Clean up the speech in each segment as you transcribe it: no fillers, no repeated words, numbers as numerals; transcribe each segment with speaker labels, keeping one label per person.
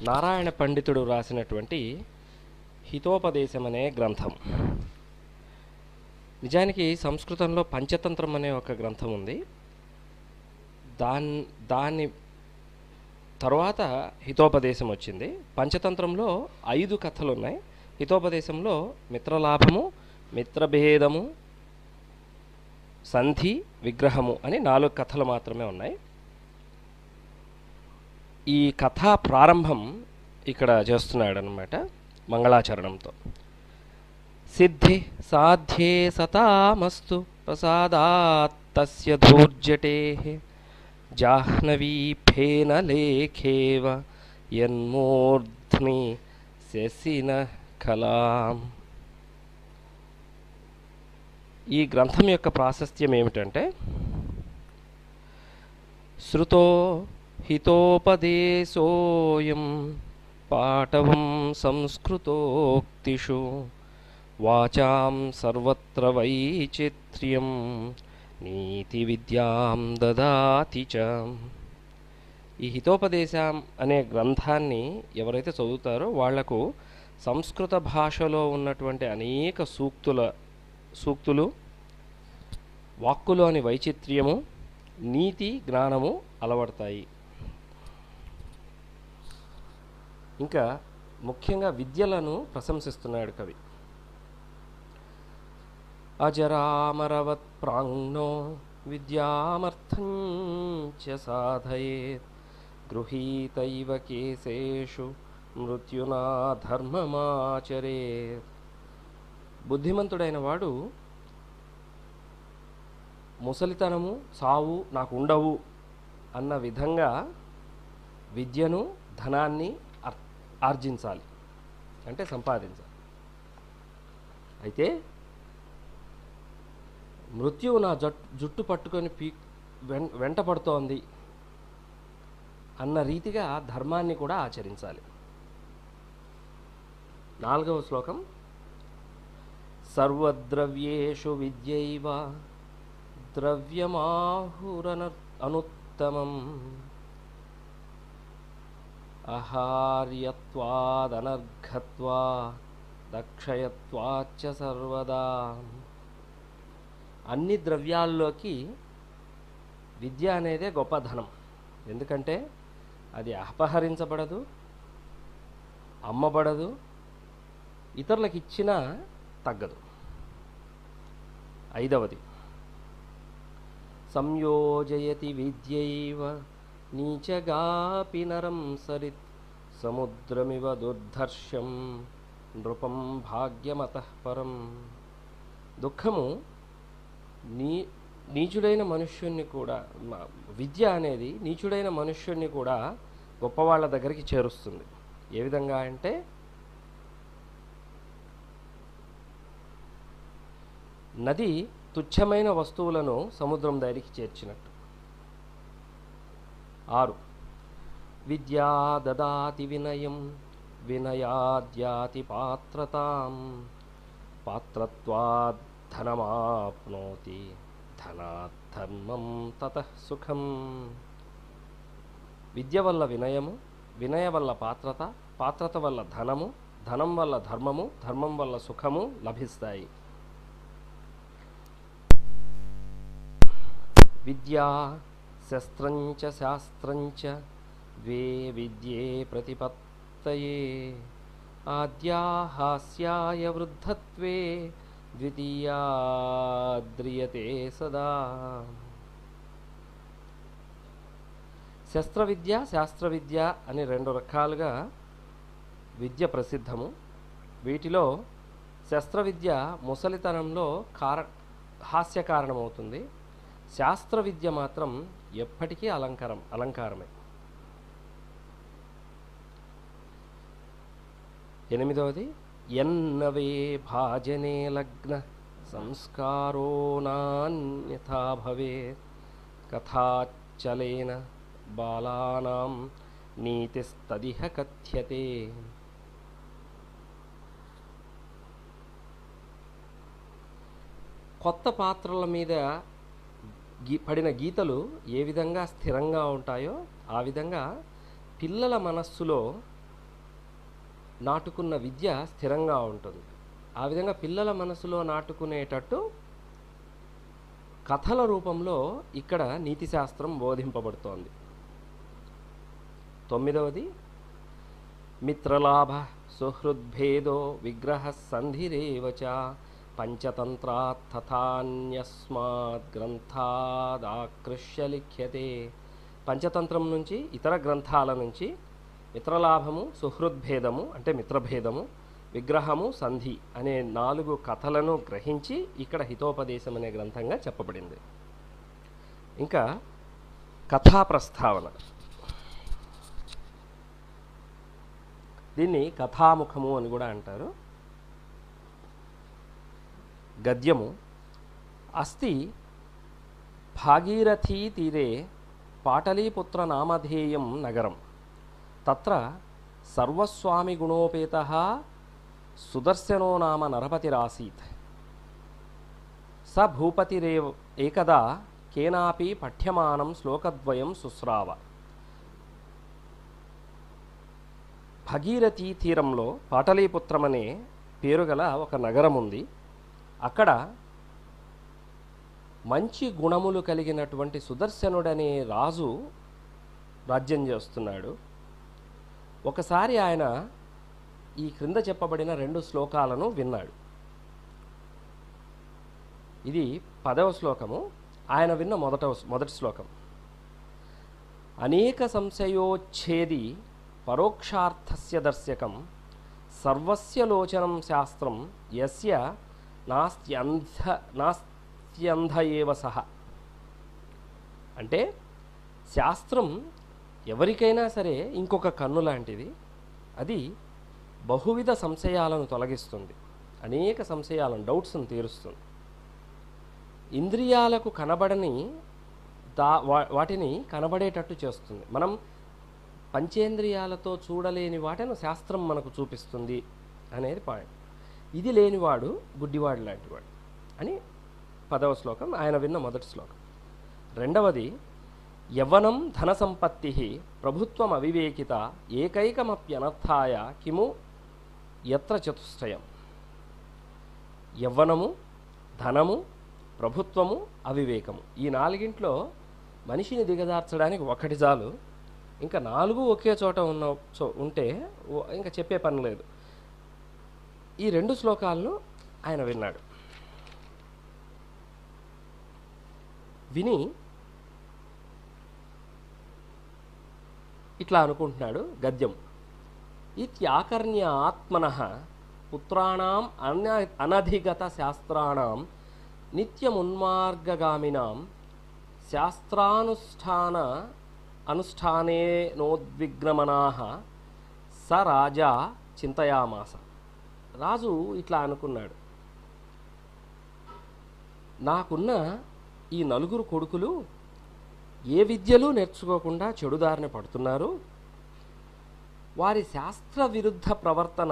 Speaker 1: నారాయణ పండితుడు రాసినటువంటి హితోపదేశం అనే గ్రంథం. నిజానికి సంస్కృతంలో పంచతంత్రం అనే ఒక గ్రంథం ఉంది. దాని తర్వాత హితోపదేశం వచ్చింది. పంచతంత్రంలో 5 కథలు ఉన్నాయి. హితోపదేశంలో మిత్రలాభము, మిత్రభేదము, సంధి, విగ్రహము అని 4 కథలు మాత్రమే ఉన్నాయి. ఈ కథా ప్రారంభం ఇక్కడ చేస్తున్నాడు అన్నమాట మంగళాచరణంతో. సిద్ధి సాధ్యే సతామస్తు ప్రసాదాత్ తస్య ధూర్జటే జాహ్నవీఫేన లేఖేవ యన్మూర్ధ్ని శశిన కలాం. ఈ గ్రంథం యొక్క ప్రాశస్త్యం ఏమిటంటే, శృతో హితోపదేశోయం పాటవం సంస్కృతోక్తిషు వాచాం సర్వత్ర వైచిత్ర్యం నీతి విద్యాం దదాతి చ. ఈ హితోపదేశం అనే గ్రంథాన్ని ఎవరైతే చదువుతారో వాళ్లకు సంస్కృత భాషలో ఉన్నటువంటి అనేక సూక్తులు, వాక్కులోని వైచిత్ర్యము, నీతి జ్ఞానము అలవడతాయి. ఇంకా ముఖ్యంగా విద్యలను ప్రశంసిస్తున్నాడు కవి. అజరామరవత్ ప్రాంగ్నో విద్యామర్థం చ సాధయేత్ గృహీతైవ కేశేషు మృత్యునా ధర్మమాచరేత్. బుద్ధిమంతుడైన వాడు ముసలితనము, సావు నాకు ఉండవు అన్న విధంగా విద్యను, ధనాన్ని ఆర్జించాలి, అంటే సంపాదించాలి. అయితే మృత్యువు నా జుట్టు పట్టుకొని వెంట పడుతోంది అన్న రీతిగా ధర్మాన్ని కూడా ఆచరించాలి. 4వ శ్లోకం. సర్వద్రవ్యేషు విద్యైవ ద్రవ్యమాహురనుత్తమం అహార్యత్వాదనర్ఘత్వా దక్షయత్వాచ్చ సర్వదా. అన్ని ద్రవ్యాల్లోకి విద్య అనేదే గొప్ప ధనం. ఎందుకంటే అది అపహరించబడదు, అమ్మబడదు, ఇతరులకు ఇచ్చినా తగ్గదు. 5వది. సంయోజయతి విద్యైవ నీచగాపి నరం సరిత్ సముద్రమివ దుర్ధర్షం నృపం భాగ్యమతః పరం. దుఃఖము నీచుడైన మనుష్యుణ్ణి కూడా, విద్య అనేది నీచుడైన మనుష్యుణ్ణి కూడా గొప్పవాళ్ళ దగ్గరికి చేరుస్తుంది. ఏ విధంగా అంటే, నది తుచ్చమైన వస్తువులను సముద్రం దగ్గరికి చేర్చినట్టు. 6. విద్యా దదాతి వినయం వినయాద్యాతి పాత్రతాం పాత్రత్వాద్ ధనమాప్నోతి ధనాత్ ధర్మం తతః సుఖం. విద్య వల్ల వినయము, వినయ వల్ల పాత్రత, పాత్రత వల్ల ధనము, ధనం వల్ల ధర్మము, ధర్మం వల్ల సుఖము లభిస్తాయి. విద్యా శస్త్రంచ శాస్త్రంచ ద్వే విద్యే ప్రతిపత్తయే ఆద్యా హాస్యాయ వృద్ధత్వే ద్వితీయా ద్రియతే సదా. శస్త్రవిద్య, శాస్త్రవిద్య అని 2 రకాలుగా విద్య ప్రసిద్ధము. వీటిలో శస్త్రవిద్య ముసలితనంలో హాస్య కారణమవుతుంది. శాస్త్ర విద్య మాత్రం ఎప్పటికీ అలంకారమే. 8వది. ఎన్నవే భాజనే లగ్న సంస్కారో నాన్యథా భవేత్ కథాచలేన బాలానాం నీతిస్తదిహ కథ్యతే. కొత్త పాత్రల మీద పడిన గీతలు ఏ విధంగా స్థిరంగా ఉంటాయో ఆ విధంగా పిల్లల మనస్సులో నాటుకున్న విద్య స్థిరంగా ఉంటుంది. ఆ విధంగా పిల్లల మనసులో నాటుకునేటట్టు కథల రూపంలో ఇక్కడ నీతిశాస్త్రం బోధింపబడుతోంది. 9వది మిత్రలాభ సుహృద్భేదో విగ్రహ సంధిరేవచ పంచతంత్రాత్ తథాన్యస్మాత్ గ్రంథాదాకృష్య లిఖ్యతే. పంచతంత్రం నుంచి, ఇతర గ్రంథాల నుంచి మిత్రలాభము, సుహృద్భేదము అంటే మిత్రభేదము, విగ్రహము, సంధి అనే 4 కథలను గ్రహించి ఇక్కడ హితోపదేశం అనే గ్రంథంగా చెప్పబడింది. ఇంకా కథా ప్రస్తావన, దీన్ని కథాముఖము అని కూడా అంటారు. గద్యము. అస్తి భాగీరథీ తీరే పాటలీపుత్ర నామధేయం నగరం తత్ర సర్వస్వామి గుణోపేతః సుదర్శనో నామ నరపతిరాసీత్. స భూపతిరేవ ఏకదా కేనాపి పఠ్యమానం శ్లోకద్వయం శుశ్రావ. భగీరథీ తీరంలో పాటలీపుత్రం అనే పేరుగల ఒక నగరం ఉంది. అక్కడ మంచి గుణములు కలిగినటువంటి సుదర్శనుడనే రాజు రాజ్యం చేస్తున్నాడు. ఒకసారి ఆయన ఈ క్రింద చెప్పబడిన 2 శ్లోకాలను విన్నాడు. ఇది 10వ శ్లోకము. ఆయన విన్న మొదటి శ్లోకం. అనేక సంశయోచ్ఛేది పరోక్షార్థస్య దర్శకం సర్వస్య లోచనం శాస్త్రం యస్య నాస్త్యంధ ఏవ సహ. అంటే శాస్త్రం ఎవరికైనా సరే ఇంకొక కన్ను లాంటిది. అది బహువిధ సంశయాలను తొలగిస్తుంది, అనేక సంశయాలను, డౌట్స్ను తీరుస్తుంది. ఇంద్రియాలకు కనబడని వాటిని కనబడేటట్టు చేస్తుంది. మనం పంచేంద్రియాలతో చూడలేని వాటిని శాస్త్రం మనకు చూపిస్తుంది అనేది పాయింట్. ఇది లేనివాడు గుడ్డివాడు లాంటివాడు అని 10వ శ్లోకం, ఆయన విన్న మొదటి శ్లోకం. 2వది యవ్వనం ధన సంపత్తి ప్రభుత్వం అవివేకిత ఏకైకమప్యనర్థాయ కిము యత్ర చతుష్టయం. యవ్వనము, ధనము, ప్రభుత్వము, అవివేకము, ఈ 4గింట్లో మనిషిని దిగజార్చడానికి ఒకటి చాలు. ఇంకా 4 ఒకే చోట ఉంటే ఇంకా చెప్పే పని లేదు. ఈ 2 శ్లోకాలను ఆయన విన్నాడు. విని ఇట్లా అనుకుంటున్నాడు గద్యం. ఇత్యాకర్ణ్య ఆత్మనః పుత్రాణం అనధిగత శాస్త్రాణం నిత్యమున్మార్గగామినాం అనుష్ఠానేనోద్విగ్నమనాః స రాజా చింతయామాస. రాజు ఇట్లా అనుకున్నాడు, నాకున్న ఈ 4 కొడుకులు ఏ విద్యలు నేర్చుకోకుండా చెడుదారిన పడుతున్నారు. వారి శాస్త్ర విరుద్ధ ప్రవర్తన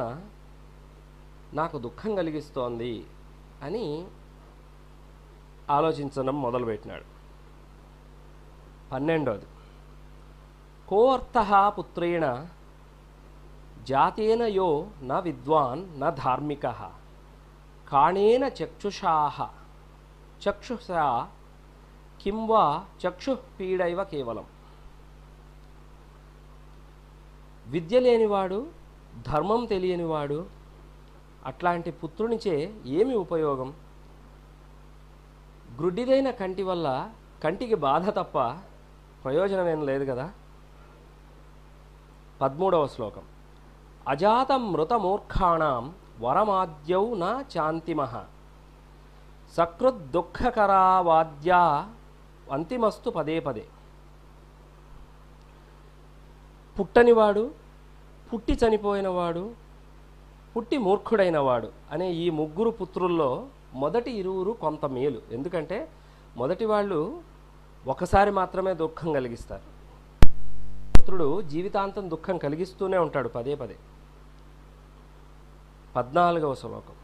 Speaker 1: నాకు దుఃఖం కలిగిస్తోంది అని ఆలోచించడం మొదలుపెట్టినాడు. 12వది కోऽర్థః పుత్రేణ జాతేన యో న విద్వాన్ న ధార్మికః కాణేన చక్షుషా కిం వా చక్షుఃపీడైవ కేవలం. విద్య లేనివాడు, ధర్మం తెలియనివాడు, అట్లాంటి పుత్రునిచే ఏమి ఉపయోగం? గ్రుడ్డిదైన కంటి వల్ల కంటికి బాధ తప్ప ప్రయోజనమేం లేదు కదా. 13వ శ్లోకం అజాతం మృతమూర్ఖాణం వరమాద్యౌ న చాంతిమః సకృద్దుఃఖకరావాద్యా అంతిమస్తు పదే పదే. పుట్టనివాడు, పుట్టి చనిపోయినవాడు, పుట్టి మూర్ఖుడైనవాడు అనే ఈ 3 పుత్రుల్లో మొదటి 2 కొంత మేలు. ఎందుకంటే మొదటి వాళ్ళు ఒకసారి మాత్రమే దుఃఖం కలిగిస్తారు. పుత్రుడు జీవితాంతం దుఃఖం కలిగిస్తూనే ఉంటాడు పదే పదే. 14వ శ్లోకం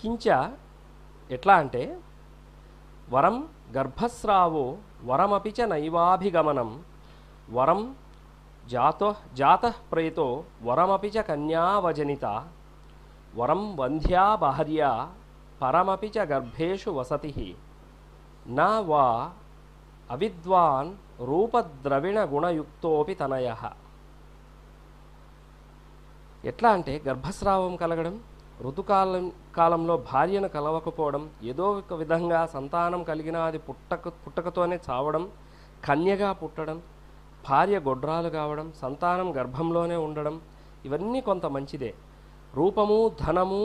Speaker 1: కించ ఎట్లా అంటే వరం గర్భస్రావో వరమపి చ నైవాభిగమనం వరం జాతః ప్రేతో వరమపి చ కన్యావజనిత వరం వంధ్యా భార్యా పరమపి చ గర్భేషు వసతి నా వా అవిద్వాన్ రూపద్రవిణ గుణయుక్తోపి తనయః. ఎట్లా అంటే గర్భస్రావం కలగడం, కాలంలో భార్యను కలవకపోవడం, ఏదో ఒక విధంగా సంతానం కలిగిన అది పుట్టకతోనే చావడం, కన్యగా పుట్టడం, భార్య గొడ్రాలు కావడం, సంతానం గర్భంలోనే ఉండడం, ఇవన్నీ కొంత మంచిదే. రూపము ధనము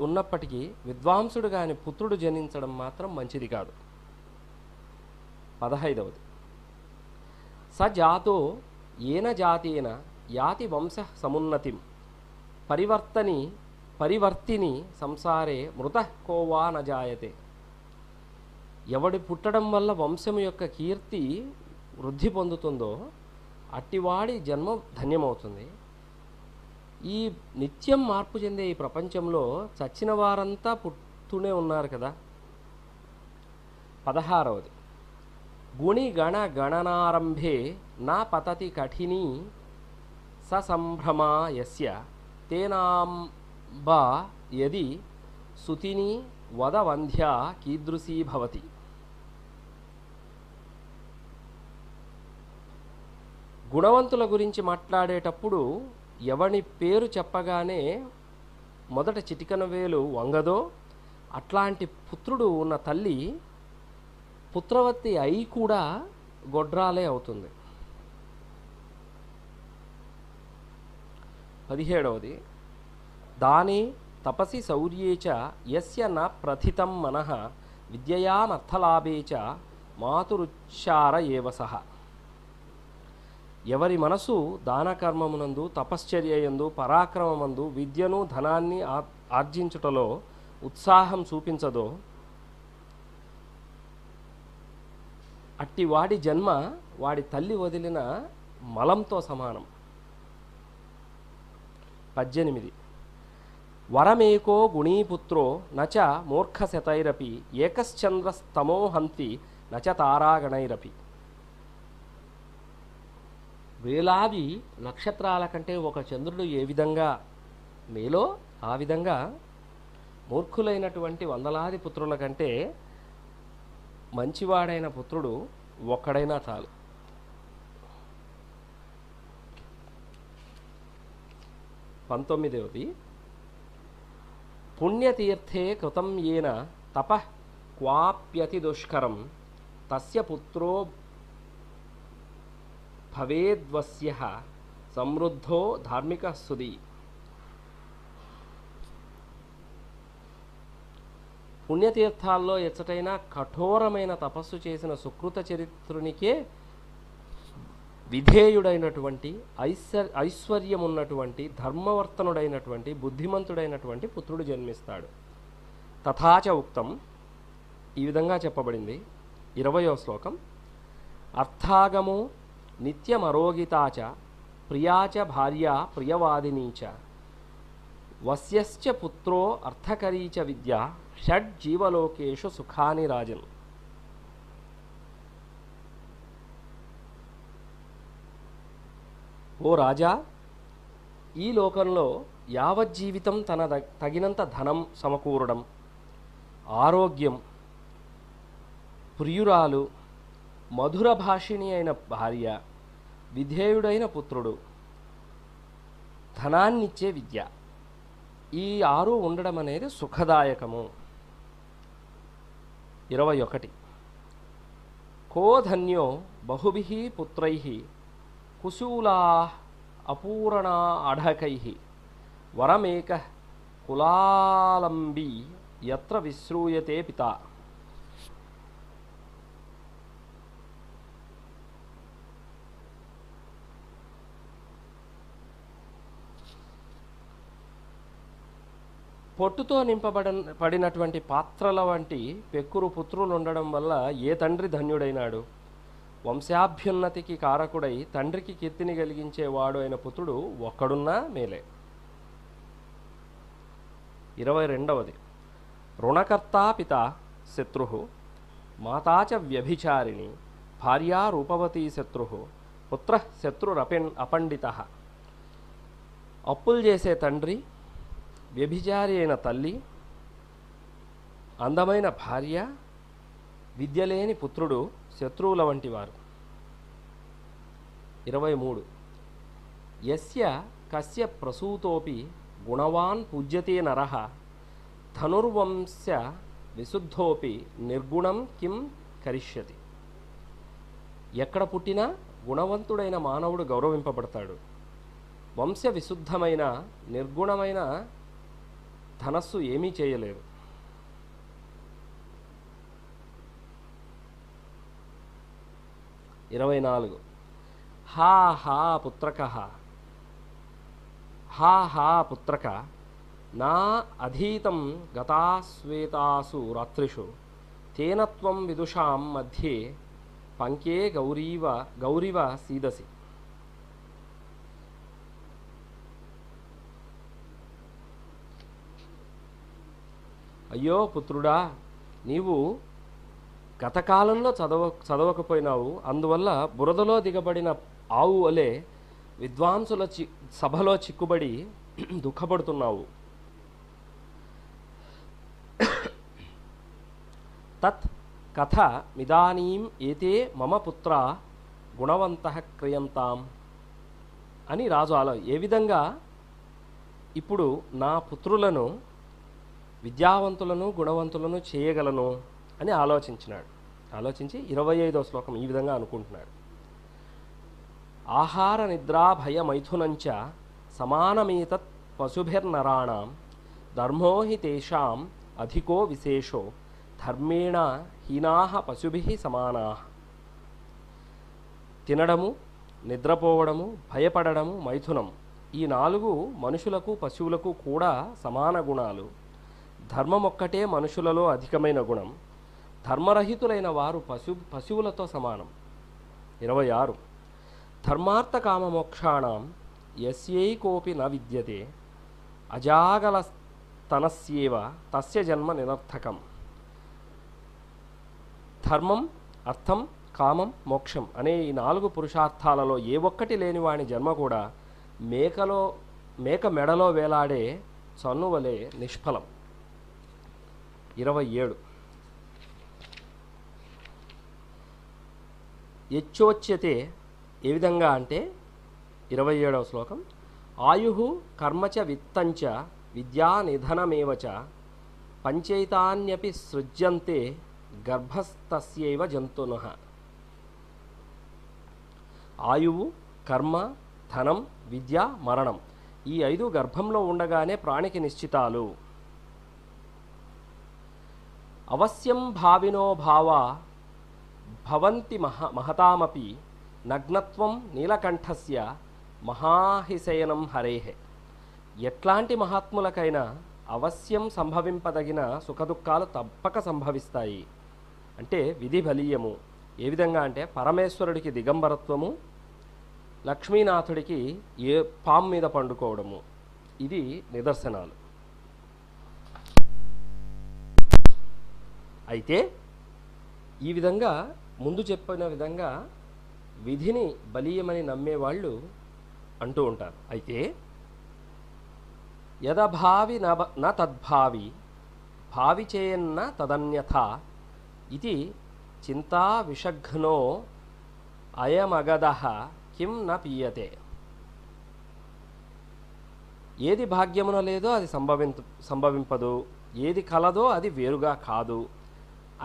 Speaker 1: ఉన్నప్పటికీ విద్వాంసుడు కాని పుత్రుడు జనించడం మాత్రం మంచిది కాదు. 15వది స జాతో ఏన జాతేన యాతి వంశ సమున్నతిం పరివర్తిని సంసారే మృత కోవా న జాయతే. ఎవడి పుట్టడం వల్ల వంశము యొక్క కీర్తి వృద్ధి పొందుతుందో అట్టివాడి జన్మ ధన్యమవుతుంది. ఈ నిత్యం మార్పు చెందే ఈ ప్రపంచంలో చచ్చిన వారంతా పుట్టునే ఉన్నారు కదా. 16వది గుణి గణ గణనారంభే నా పతతి కఠినీ ససంభ్రమా యస్య తేనాంబా యది సుతిని వదవంధ్యా కీదృశీ భవతి. గుణవంతుల గురించి మాట్లాడేటప్పుడు ఎవని పేరు చెప్పగానే మొదట చిటికన వేలు వంగదో అట్లాంటి పుత్రుడు ఉన్న తల్లి పుత్రవతి అయి కూడా గొడ్రాలే అవుతుంది. 17వది దాని తపసి శౌర్యే చ యస్య న ప్రథితం మనః విద్యయామర్థలాభే చ మాతురుచ్చార ఏవ సహ. ఎవరి మనసు దానకర్మమునందు, తపశ్చర్యయందు, పరాక్రమమందు, విద్యను ధనాన్ని ఆర్జించుటలో ఉత్సాహం చూపించదో అట్టి వాడి జన్మ వాడి తల్లి వదిలిన మలంతో సమానం. 18 వరమేకో గుణీపుత్రో నచ మూర్ఖశతైరపి ఏకశ్చంద్రస్తమో హంతి నచ తారాగణైరపి. వేలాది నక్షత్రాల కంటే ఒక చంద్రుడు ఏ విధంగా మేలో ఆ విధంగా మూర్ఖులైనటువంటి వందలాది పుత్రుల కంటే మంచివాడైన పుత్రుడు ఒక్కడైనా చాలు. 19వది పుణ్యతీర్థే కృతం ఏన తపః క్వాప్యతి దుష్కరం తస్య పుత్రో భవేద్వస్యః సమృద్ధో ధార్మిక సుధీ. పుణ్యతీర్థాల్లో ఎచ్చటైనా కఠోరమైన తపస్సు చేసిన సుకృత చరిత్రునికే విధేయుడైనటువంటి ఐశ్వర్యమున్నటువంటి ధర్మవర్తనుడైనటువంటి బుద్ధిమంతుడైనటువంటి పుత్రుడు జన్మిస్తాడు. తథాచ ఉక్తం ఈ విధంగా చెప్పబడింది. 20వ శ్లోకం అర్థాగమో నిత్యమరోగితాచ ప్రియాచ భార్య ప్రియవాదినీచ వస్యశ్చ పుత్రో అర్థకరీచ విద్య షడ్జీవలోకేషు సుఖాని రాజన్. ఓ రాజా, ఈ లోకంలో యావజ్జీవితం తగినంత ధనం సమకూరడం, ఆరోగ్యం, ప్రియురాలు, మధుర భాషిణి అయిన భార్య, విధేయుడైన పుత్రుడు, ధనాన్నిచ్చే విద్య, ఈ 6 ఉండడం అనేది సుఖదాయకము. 21 కో ధన్యో బహుభిః పుత్రైః కుశూలా అపూర్ణ అఢకైః వరమేకః కులాలంబీ యత్ర విశ్రూయతే పితా. పొట్టుతో పడినటువంటి పాత్రల వంటి పెక్కురు పుత్రులు ఉండడం వల్ల ఏ తండ్రి ధన్యుడైనాడు? వంశాభ్యున్నతికి కారకుడై తండ్రికి కీర్తిని కలిగించేవాడు అయిన పుత్రుడు ఒక్కడున్నా మేలే. 22వది రుణకర్తా పిత శత్రు మాతా చ వ్యభిచారిణి భార్యా రూపవతీ శత్రు పుత్ర అపండిత, అప్పులు చేసే తండ్రి, వ్యభిచారి అయిన తల్లి, అందమైన భార్య, విద్యలేని పుత్రుడు శత్రువుల వంటి వారు. 23 యస్య కస్య ప్రసూతోపి గుణవాన్ పూజ్యతే నరః ధనుర్వంశ విశుద్ధోపి నిర్గుణం కిం కరిష్యతి. ఎక్కడ పుట్టినా గుణవంతుడైన మానవుడు గౌరవింపబడతాడు. వంశ విశుద్ధమైన నిర్గుణమైన ధనస్సు ఏమీ చేయలేదు. 24 హా హా పుత్రక, హా హా పుత్రక, నా అధీతం గతాశ్వేతాసు రాత్రిషు తేన త్వం విదుషాం మధ్యే పంకే గౌరీవ సీదసి. అయ్యో పుత్రుడా, నీవు గతకాలంలో చదవకపోయినావు, అందువల్ల బురదలో దిగబడిన ఆవు వలె విద్వాంసుల సభలో చిక్కుబడి దుఃఖపడుతున్నావు. తత్ కథ మిదానీం ఏతే మమ పుత్ర గుణవంతః క్రియంతాం అని రాజు ఏ విధంగా ఇప్పుడు నా పుత్రులను విద్యావంతులను గుణవంతులను చేయగలను అని ఆలోచించినాడు. ఆలోచించి 25వ శ్లోకం ఈ విధంగా అనుకుంటున్నాడు. ఆహార నిద్రా భయ మైథునంచ సమానమేతత్ పశుభిర్నరాణాం ధర్మో హి తేషాం అధికో విశేషో ధర్మేణ హీనాః పశుభిః సమానాః. తినడము, నిద్రపోవడము, భయపడడము, మైథునం, ఈ 4 మనుషులకు పశువులకు కూడా సమాన గుణాలు. ధర్మం ఒక్కటే మనుషులలో అధికమైన గుణం. ధర్మరహితులైన వారు పశువులతో సమానం. 26 ధర్మార్థ కామమోక్షాణం యస్యైకోపి న విద్యతే అజాగలస్తనస్యేవ తస్య జన్మ నిరర్థకం. ధర్మం, అర్థం, కామం, మోక్షం అనే ఈ 4 పురుషార్థాలలో ఏ ఒక్కటి లేని వాని జన్మ కూడా మేక మెడలో వేలాడే చన్నువలే నిష్ఫలం. 27 యచ్చోచ్యతే ఏ విధంగా అంటే 27వ శ్లోకం ఆయుః కర్మచ విత్తంచ విద్యా నిధనమేవచ పంచైతాన్యపి సృజ్యంతే గర్భస్థస్యైవ జంతునః. ఆయువు, కర్మ, ధనం, విద్య, మరణం ఈ 5 గర్భంలో ఉండగానే ప్రాణికి నిశ్చితాలు. అవశ్యం భావినో భావా భవంతి మహతామపి నగ్నత్వం నీలకంఠస్య మహాహిశయనం హరేహ. ఎట్లాంటి మహాత్ములకైనా అవశ్యం సంభవింపదగిన సుఖదుఖాలు తప్పక సంభవిస్తాయి. అంటే విధి బలీయము. ఏ విధంగా అంటే పరమేశ్వరుడికి దిగంబరత్వము, లక్ష్మీనాథుడికి ఏ పాము మీద పండుకోవడము, ఇది నిదర్శనాలు. అయితే ఈ విధంగా ముందు చెప్పిన విధంగా విధిని బలీయమని నమ్మేవాళ్ళు అంటూ ఉంటారు. అయితే యదభావి న తద్భావి భావి చేయన్న తదన్యథ ఇది చింతా విషఘ్నో అయమగదః కిం న పీయతే. ఏది భాగ్యమున లేదో అది సంభవింపదు, ఏది కలదో అది వేరుగా కాదు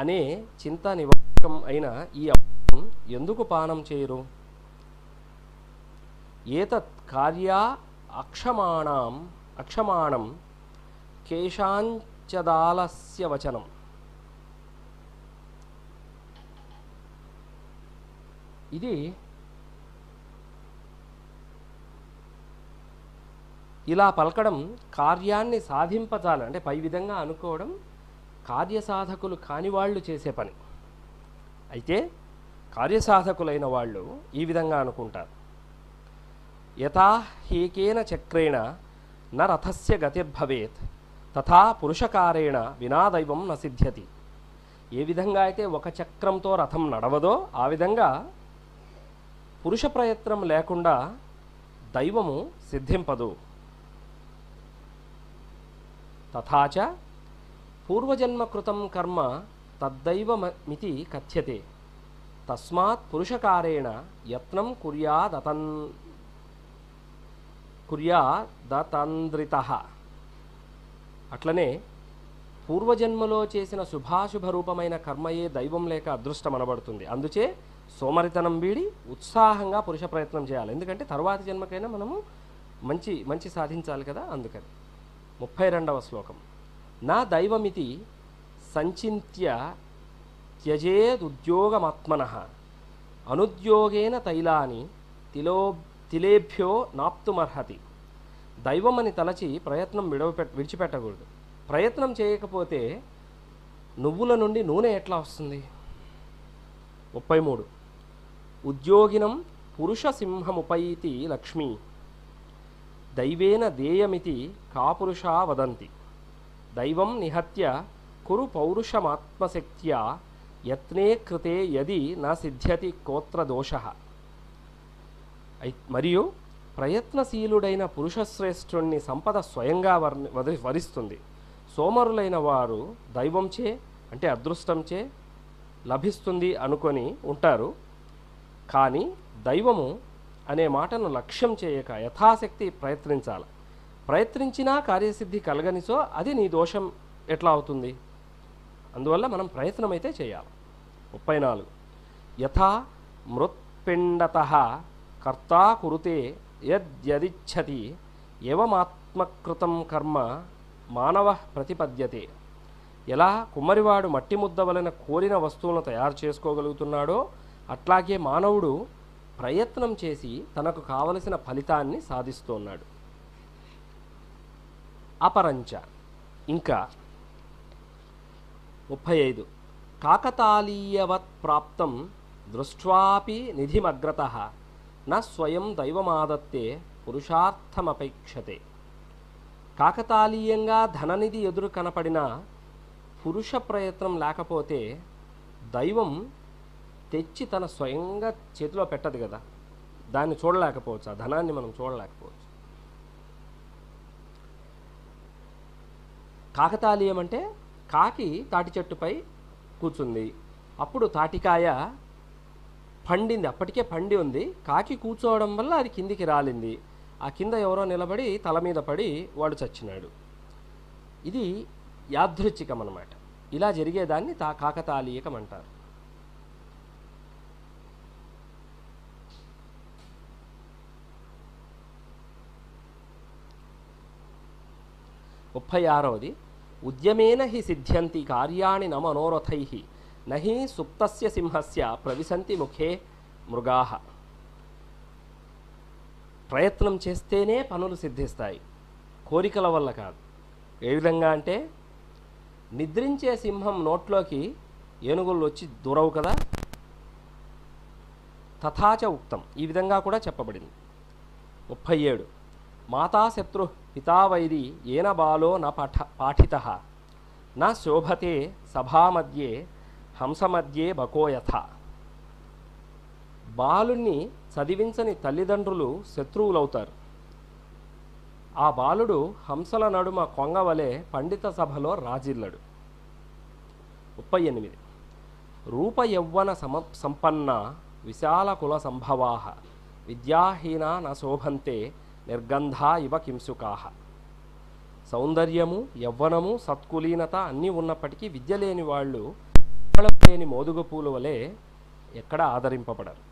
Speaker 1: అనే చింత నివారకం అయిన ఈ అమృతం ఎందుకు పానం చేయరు? ఏతత్ కార్యా అక్షమాణం కేశాంచదాలస్య వచనం. ఇది ఇలా పలకడం కార్యాన్ని సాధింపచాలి అంటే పై విధంగా అనుకోవడం కార్యసాధకులు కాని వాళ్ళు చేసే పని. అయితే కార్యసాధకులైన వాళ్ళు ఈ విధంగా అనుకుంటారు. యథా హేకేన చక్రేణ న రథస్య గతిర్భవేత్ తథా పురుషకారేణ వినా దైవం న సిద్ధ్యతి. ఏ విధంగా అయితే ఒక చక్రంతో రథం నడవదో ఆ విధంగా పురుష ప్రయత్నం లేకుండా దైవము సిద్ధింపదు. తథాచ పూర్వజన్మకృతం కర్మ తద్దైవమితి కథ్యతే. తస్మాత్ పురుషకారేణ యత్నం కుర్యాదతంద్రితః. అట్లనే పూర్వజన్మలో చేసిన శుభాశుభ రూపమైన కర్మయే దైవం లేక అదృష్టం అనబడుతుంది. అందుచే సోమరితనం వీడి ఉత్సాహంగా పురుష ప్రయత్నం చేయాలి. ఎందుకంటే తర్వాతి జన్మకైనా మనము మంచి మంచి సాధించాలి కదా, అందుకని. 32వ శ్లోకం. నా దైవమితి సంచింత్య త్యజేదుద్యోగమాత్మనః అనుద్యోగేన తైలాని తిలేభ్యో నాప్తుమర్హతి. దైవమని తలచి ప్రయత్నం విడిచిపెట్టకూడదు. ప్రయత్నం చేయకపోతే నువ్వుల నుండి నూనె ఎట్లా వస్తుంది? 33. ఉద్యోగినం పురుష సింహముపైతి లక్ష్మీ దైవేన దేయమితి కాపురుషా వదంతి. దైవం నిహత్య కురు పౌరుషమాత్మశక్త్యా యత్నే కృతే యది నా సిద్ధ్యతి కోత్ర దోషః. మరియు ప్రయత్నశీలుడైన పురుషశ్రేష్ఠుణ్ణి సంపద స్వయంగా వరిస్తుంది. సోమరులైన వారు దైవంచే అంటే అదృష్టంచే లభిస్తుంది అనుకొని ఉంటారు. కానీ దైవము అనే మాటను లక్ష్యం చేయక యథాశక్తి ప్రయత్నించాలి. ప్రయత్నించినా కార్యసిద్ధి కలగనిసో అది నీ దోషం ఎట్లా అవుతుంది? అందువల్ల మనం ప్రయత్నం అయితే చేయాలి. 34. యథా మృత్పిండతః కర్తా కురుతే యద్యదిచ్ఛతి ఏవమాత్మకృతం కర్మ మానవ ప్రతిపద్యతే. ఎలా కుమ్మరివాడు మట్టి ముద్ద వలన కోరిన వస్తువులను తయారు చేసుకోగలుగుతున్నాడో అట్లాగే మానవుడు ప్రయత్నం చేసి తనకు కావలసిన ఫలితాన్ని సాధిస్తున్నాడు. అపరంచ ఇంకా 35. కాకతాళీయవత్ ప్రాప్తం దృష్ట్వాపి నిధిమగ్రతః న స్వయం దైవమాదత్తే పురుషార్థమపేక్షతే. కాకతాళీయంగా ధననిధి ఎదురు కనపడిన పురుష ప్రయత్నం లేకపోతే దైవం తెచ్చి తన స్వయంగా చేతిలో పెట్టదు కదా, దాన్ని చూడలేకపోవచ్చు, ఆ ధనాన్ని మనం చూడలేకపోవచ్చు. కాకతాళీయం అంటే కాకి తాటి చెట్టుపై కూర్చుంది, అప్పుడు తాటికాయ పండింది, అప్పటికే పండి ఉంది, కాకి కూర్చోవడం వల్ల అది కిందికి రాలింది, ఆ కింద ఎవరో నిలబడి తల మీద పడి వాడు చచ్చినాడు. ఇది యాదృచ్ఛికం అన్నమాట. ఇలా జరిగేదాన్ని కాకతాళీయకం అంటారు. 36. ఉద్యమేన హి సిద్ధ్యంతి కార్యాణి న మనోరథైః నహి సుప్తస్య సింహస్య ప్రవిశంతి ముఖే మృగాః. ప్రయత్నం చేస్తేనే పనులు సిద్ధిస్తాయి, కోరికల వల్ల కాదు. ఏ విధంగా అంటే నిద్రించే సింహం నోట్లోకి ఏనుగులు వచ్చి దూరవు కదా, తథాచ ఉక్తం, ఈ విధంగా కూడా చెప్పబడింది. 37. మాతా శత్రు పితావైరి ఏన బాలో న పాఠితః న శోభతే సభామధ్యే హంసమధ్యే బకోయథ. బాలుణ్ణి చదివించని తల్లిదండ్రులు శత్రువులవుతారు. ఆ బాలుడు హంసల నడుమ కొంగవలే పండిత సభలో రాజిల్లడు. 38. రూపయౌవన సంపన్న విశాల కుల సంభవాః విద్యాహీనా న శోభంతే నిర్గంధా ఇవ కింసుకాః. సౌందర్యము, యవ్వనము, సత్కులీనత అన్నీ ఉన్నప్పటికీ విద్య లేని వాళ్ళు లేని మోదుగ పూలు వలె ఎక్కడ ఆదరింపబడరు.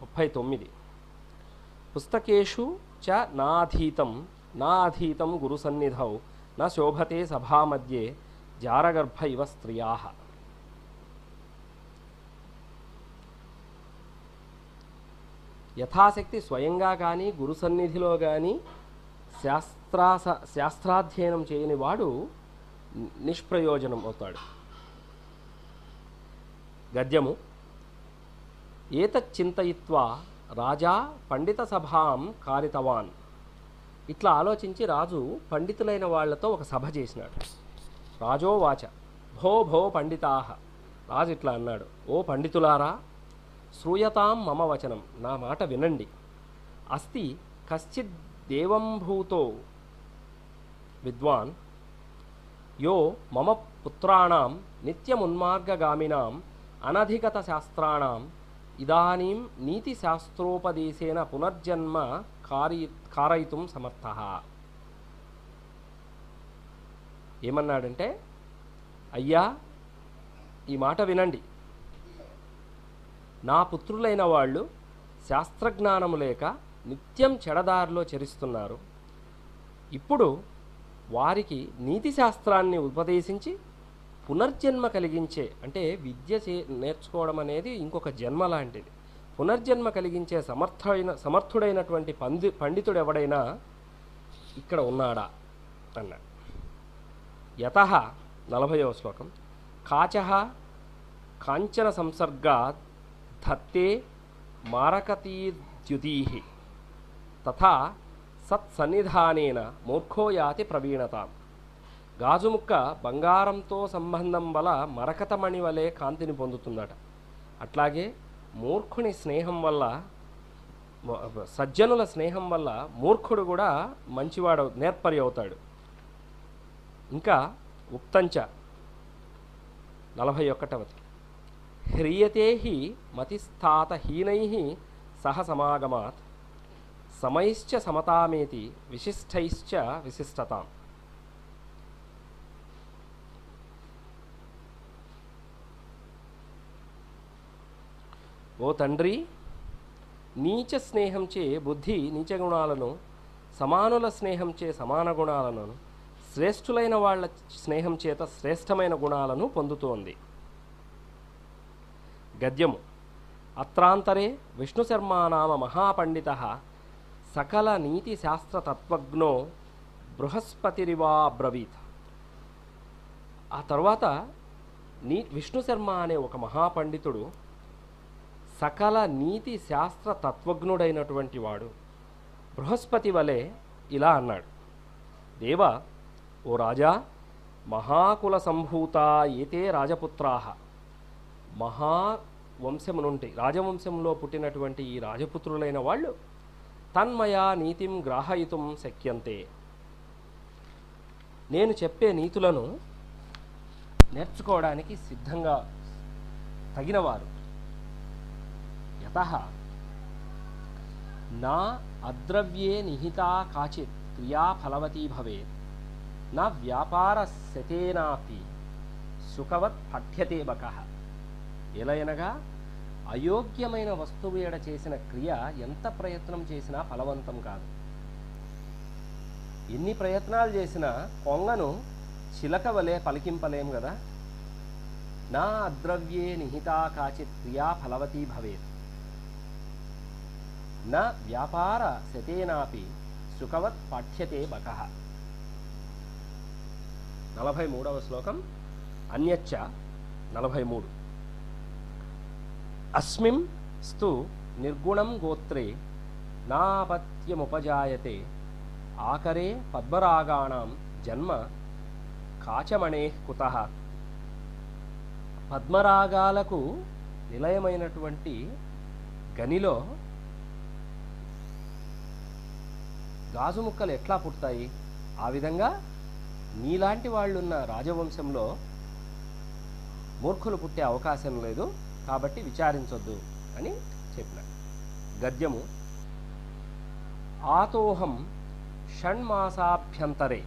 Speaker 1: 39. పుస్తకేషు చ నాధీతం గురు సన్నిధౌ న శోభతే సభామధ్యే జారగర్భ ఇవ స్త్రియాః. యథాశక్తి స్వయంగా కానీ గురు సన్నిధిలో కానీ శాస్త్రాధ్యయనం చేయని వాడు నిష్ప్రయోజనం అవుతాడు. గద్యము. ఏతచ్చింతయిత్వా రాజా పండిత సభాం కారితవాన్. ఇట్లా ఆలోచించి రాజు పండితులైన వాళ్లతో ఒక సభ చేసినాడు. రాజోవాచ భో భో పండితాః. రాజు ఇట్లా అన్నాడు, ఓ పండితులారా, శ్రూయతాం మమ వచనం, నా మాట వినండి. అస్తి కశ్చిద్ దేవంభూతో విద్వాన్ యో మమ పుత్రాణం నిత్యమున్మార్గగామినాం అనధిగత శాస్త్రాణం ఇదానీం నీతిశాస్త్రోపదేశేన పునర్జన్మ కారయితుం సమర్థః. ఏమన్నాడంటే, అయ్యా ఈ మాట వినండి, నా పుత్రులైన వాళ్ళు శాస్త్రజ్ఞానము లేక నిత్యం చెడదారిలో చరిస్తున్నారు. ఇప్పుడు వారికి నీతి శాస్త్రాన్ని ఉపదేశించి పునర్జన్మ కలిగించే, అంటే విద్య నేర్చుకోవడం అనేది ఇంకొక జన్మ లాంటిది, పునర్జన్మ కలిగించే సమర్థుడైనటువంటి పండితుడు ఎవడైనా ఇక్కడ ఉన్నాడా అన్నాడు. యతః 40వ శ్లోకం. కాచః కాంచన సంసర్గాద్ ధత్తే మారకతీర్ద్యుతీః తథా సత్సన్నిధానేన మూర్ఖో యాతి ప్రవీణతాం. గాజుముక్క బంగారంతో సంబంధం వల్ల మరకతమణి వలె కాంతిని పొందుతుందట. అట్లాగే మూర్ఖుని స్నేహం వల్ల, సజ్జనుల స్నేహం వల్ల మూర్ఖుడు కూడా మంచివాడు, నేర్పరి అవుతాడు. ఇంకా ఉక్తంచ 41వది. హ్రియతే హి మతిస్థాతహీనైః సహ సమాగమాత్ సమైశ్చ సమతామేతి విశిష్టైశ్చ విశిష్టతాం. ఓ తండ్రి, నీచ స్నేహంచే బుద్ధి నీచ గుణాలను, సమానుల స్నేహంచే సమాన గుణాలను, శ్రేష్ఠులైన వాళ్ళ స్నేహం చేత శ్రేష్టమైన గుణాలను పొందుతోంది. గద్యము. అత్రాంతరే విష్ణుశర్మా నామ మహాపండితః సకల నీతి శాస్త్ర తత్వజ్ఞో బృహస్పతిరివా అబ్రవీత్. ఆ తర్వాత విష్ణుశర్మ అనే ఒక మహాపండితుడు సకల నీతి శాస్త్ర తత్వజ్ఞుడైనటువంటి వాడు బృహస్పతి వలె ఇలా అన్నాడు. దేవా, ఓ రాజా, మహాకుల సంభూత ఏతే రాజపుత్రాః. మహావంశము నుండి, రాజవంశంలో పుట్టినటువంటి ఈ రాజపుత్రులైన వాళ్ళు తన్మయా నీతిం గ్రాహయితుం శక్యంతే. నేను చెప్పే నీతులను నేర్చుకోవడానికి సిద్ధంగా తగినవారు. యతః నా అద్రవ్యే నిహితా కాచిత్ క్రియా ఫలవతీ భవేత్ నా వ్యాపార శతేనాపి సుఖవత్ పఠ్యతే బకః. ఎలయనగా అయోగ్యమైన వస్తువు ఎడ చేసిన క్రియ ఎంత ప్రయత్నం చేసినా ఫలవంతం కాదు. ఎన్ని ప్రయత్నాలు చేసినా కొంగను చిలక వలె పలికింపలేం కదా. నా అద్రవ్యే నిహితా కాచిత్ క్రియా ఫలవతీ భవేత్ నా వ్యాపార శతేనాపి సుఖవత్ పాఠ్యతే బకః. 43వ శ్లోకం. అన్యచ్చ 43. అస్మిం స్తు నిర్గుణం గోత్రే నాపత్యముపజాయతే ఆకరే పద్మరాగాణం జన్మ కాచమణేః కుతః. పద్మరాగాలకు నిలయమైనటువంటి గనిలో గాజు ముక్కలు ఎట్లా పుడతాయి, ఆ విధంగా నీలాంటి వాళ్ళున్న రాజవంశంలో మూర్ఖులు పుట్టే అవకాశం లేదు, కాబట్టి విచారించొద్దు అని చెప్పిన. గద్యము. ఆతోహం షణ్మాసాభ్యంతరే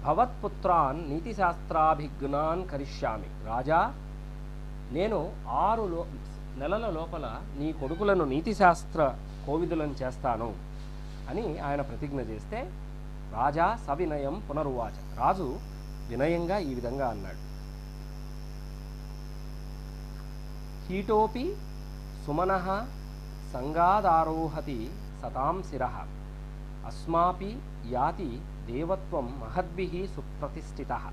Speaker 1: భవత్పుత్రాన్ నీతిశాస్త్రాభిజ్ఞాన్ కరిష్యామి. రాజా, నేను 6 నెలల లోపల నీ కొడుకులను నీతిశాస్త్ర కోవిదులను చేస్తాను అని ఆయన ప్రతిజ్ఞ చేస్తే, రాజా సవినయం పునరువాచ. రాజు వినయంగా ఈ విధంగా అన్నాడు. కీటోపి సుమనః సంగాదారోహతి సతాం శిరః అస్మాపి యాతి దేవత్వం మహద్భిః సుప్రతిష్ఠితః.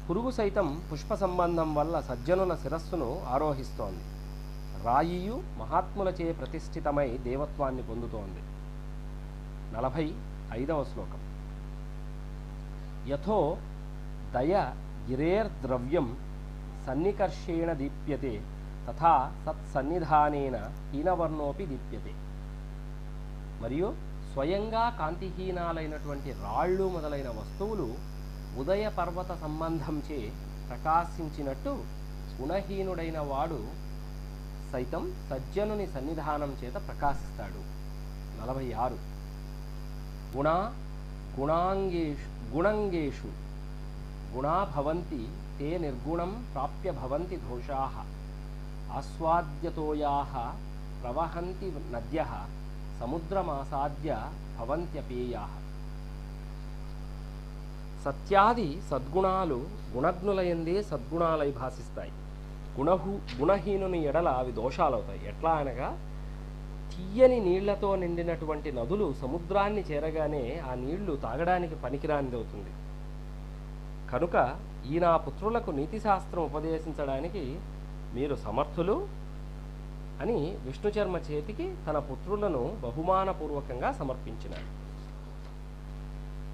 Speaker 1: పురుగు సైతం పుష్ప సంబంధం వల్ల సజ్జనుల శిరస్సును ఆరోహిస్తోంది. రాయియు మహాత్ములచే ప్రతిష్ఠితమై దేవత్వాన్ని పొందుతోంది. 45వ శ్లోకం. యథో దయ గిరేర్ద్రవ్యం సన్నికర్షేణ దీప్యతే తథా సత్సన్నిధానేన హీనవర్ణోపి దీప్యతే. మరియు స్వయంగా కాంతిహీనాలైనటువంటి రాళ్ళు మొదలైన వస్తువులు ఉదయ పర్వత సంబంధంచే ప్రకాశించినట్టు గుణహీనుడైన వాడు సైతం సజ్జనుని సన్నిధానం చేత ప్రకాశిస్తాడు. 46 గుణంగేషు గుణా భవంతి తే నిర్గుణం ప్రాప్య భవంతి దోషాః ఆస్వాద్యతోయాః ప్రవహంతి నద్యః సముద్రమాసాద్య భవంత్యపేయాః. సత్యాది సద్గుణాలు గుణజ్ఞులయందే సద్గుణాలై భాసిస్తాయి. గుణహీనుని ఎడల అవి దోషాలవుతాయి. ఎట్లా అనగా తీయని నీళ్లతో నిండినటువంటి నదులు సముద్రాన్ని చేరగానే ఆ నీళ్లు తాగడానికి పనికిరానిదవుతుంది. కనుక ఈ నా పుత్రులకు నీతిశాస్త్రం ఉపదేశించడానికి మీరు సమర్థులు అని విష్ణుచర్మ చేతికి తన పుత్రులను బహుమానపూర్వకంగా సమర్పించినాడు.